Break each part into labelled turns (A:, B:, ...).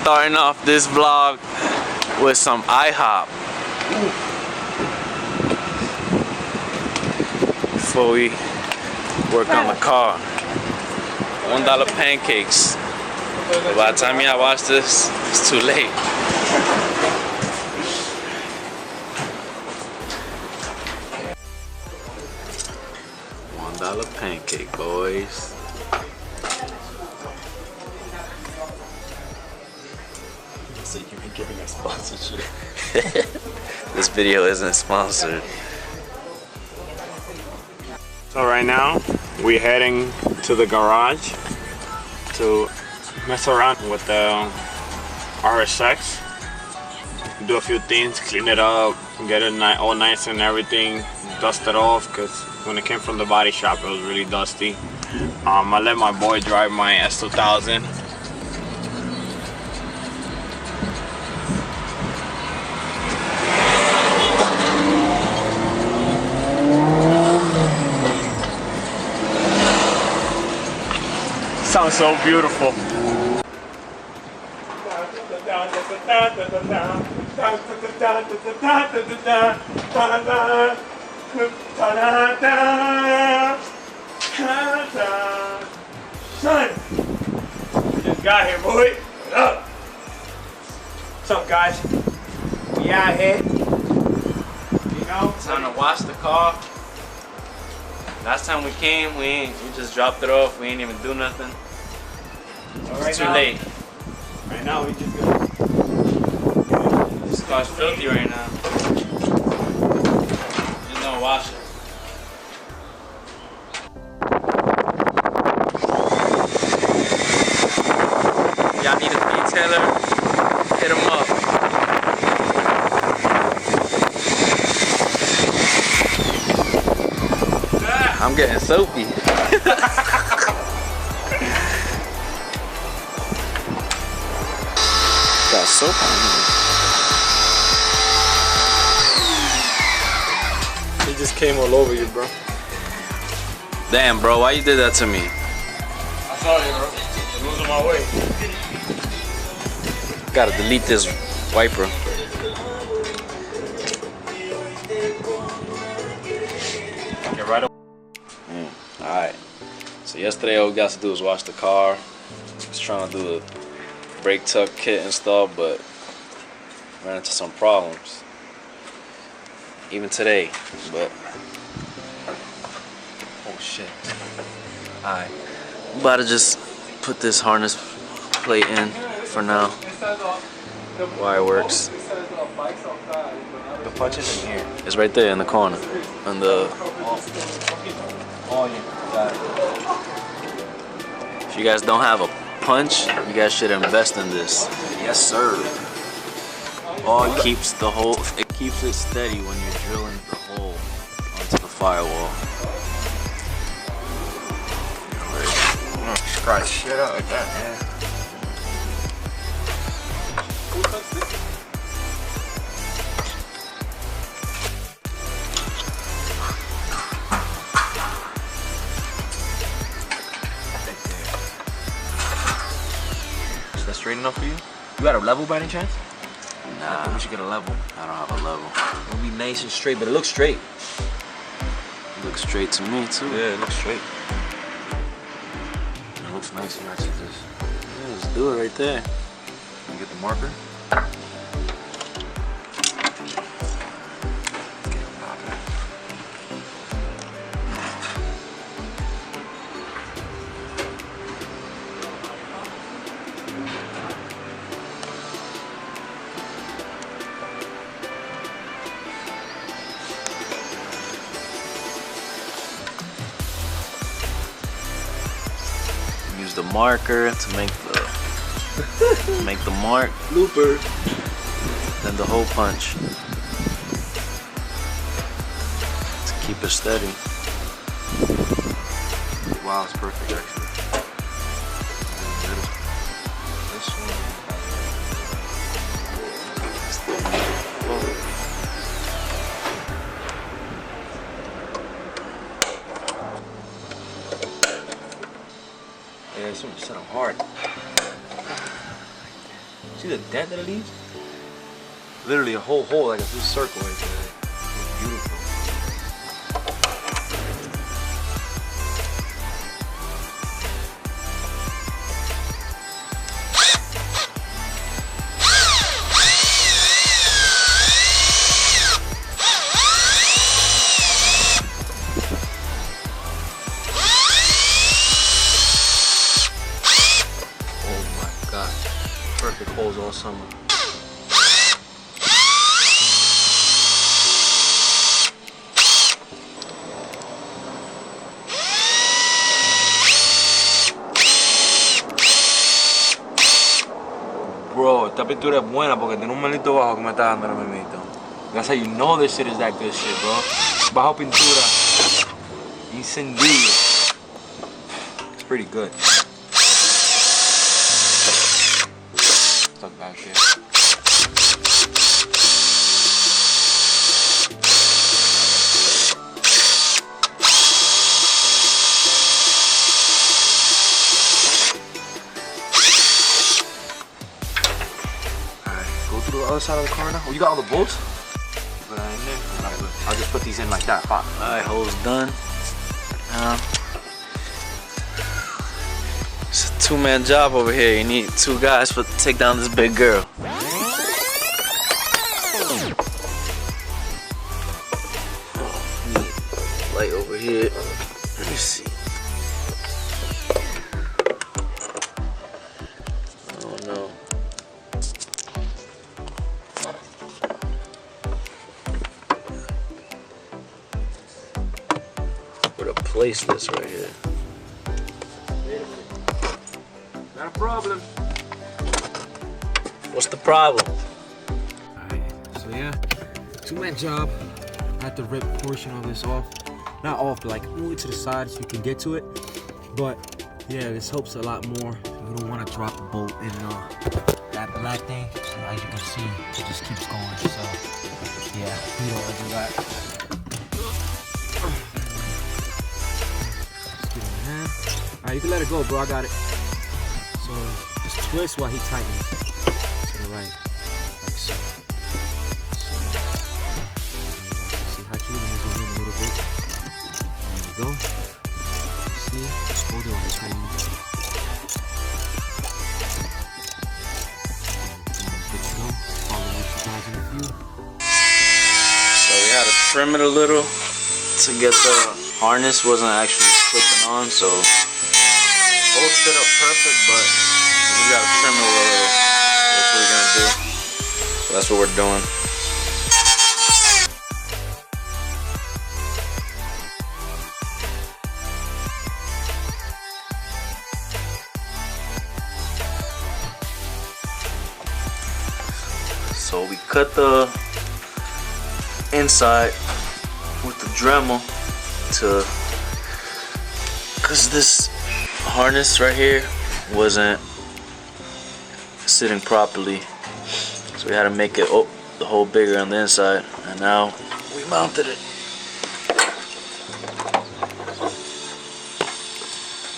A: starting off this vlog with some IHOP. Before we work on the car. $1 pancakes. But by the time y'all watch this, it's too late. $1 pancake, boys.
B: So you're giving us sponsorship.
A: This video isn't sponsored.
C: So right now, we're heading to the garage to mess around with the RSX. Do a few things, clean it up, get it all nice and everything, dust it off, because when it came from the body shop, it was really dusty. I let my boy drive my S2000. Sounds so beautiful. Son, just got here, boy. What up? What's up, guys? We out here. You know,
A: Time to wash the car. Last time we came, we just dropped it off. We ain't even do nothing. It's too late.
C: Right now, we just gonna.
A: This car's filthy right now. Just gonna wash it. Y'all need a detailer? Hit him up. I'm getting soapy. Got soap on
C: He just came all over you, bro.
A: Damn, bro, why you did that to me?
C: I'm sorry, bro. I'm losing my way.
A: Gotta delete this wiper.
C: Get right up.
A: Alright. So yesterday all we got to do was wash the car. Was trying to do the brake tuck kit install, but ran into some problems. Even today, but oh shit. Alright. I'm about to just put this harness plate in for now. WireWorx.
B: The punch is in here.
A: It's right there in the corner. On the
B: Oh, yeah. Got it.
A: If you guys don't have a punch, you guys should invest in this. Yes, sir. It keeps it steady when you're drilling the hole onto the firewall.
B: Scratch shit out like that, man. Is that straight enough for you? You got a level by any chance? I think
A: Nah,
B: we should get a level.
A: I don't have a level.
B: It'll be nice and straight, but it looks straight.
A: It looks straight to me too.
B: Yeah, it looks straight. It looks nice and matches this.
A: Yeah, let's do it right there.
B: You get the marker. Get it popping.
A: Use the marker to make the mark,
B: Looper.
A: then the hole punch to keep it steady.
B: Wow, it's perfect actually. This one. Yeah, it's set up hard. See the dent that it leaves? Literally a whole hole, like a blue circle right there. It's beautiful. Perfect holes all summer. Bro, esta pintura es buena porque tiene un maldito bajo que me está dando ahora mismo. That's how you know this shit is that good shit, bro. Bajo pintura. Incendio. It's pretty good. Stuck back there. Alright, go through the other side of the car now. Oh, you got all the bolts? Put that in there. Alright, I'll just put these in like that.
A: Alright, hole's done. It's a two-man job over here. You need two guys to take down this big girl. Light over here. Let me see. Oh no. Where to place this right here?
B: Not a problem.
A: What's the problem?
B: Alright, so yeah, two-man job. I had to rip a portion of this off. Not off, but like move it to the side so you can get to it. But yeah, this helps a lot more. You don't want to drop the bolt in that black thing. So as you can see, it just keeps going. So yeah, you don't want to do that. Let's get it in hand. Alright, you can let it go, bro. I got it. So just twist while he tightens to the right, like so. See how you want to go in a little bit. There we go. See, just hold it while he tightens. Good to go. Follow what you guys in a few.
A: So we had to trim it a little to get the harness wasn't actually clipping on, so both fit up perfect, but we gotta trim it a little. That's what we're gonna do. So that's what we're doing. So we cut the inside with the Dremel because this harness right here wasn't sitting properly, so we had to make it the hole bigger on the inside, and now we mounted it.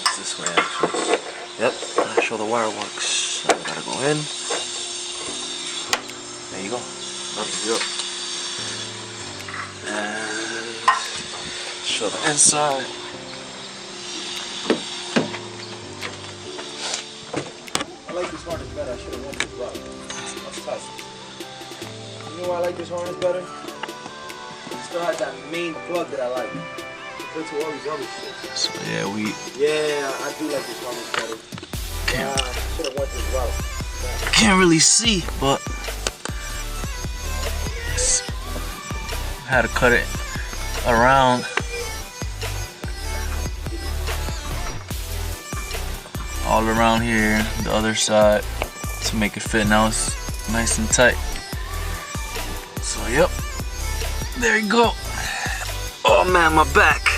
A: It's this way actually. Yep, I'll show the WireWorx. I gotta go in. There you go. Yep. And show the inside.
B: I like this harness better. I should have went this route. That's tough. You know why I like this harness better? It still has that main plug that I like. Compared to all these other shit.
A: So yeah,
B: Yeah, I do like this harness better. I should have went this route.
A: I can't really see, but I had to cut it around. All around here, the other side, to make it fit. Now it's nice and tight. So yep, there you go. Oh man, my back.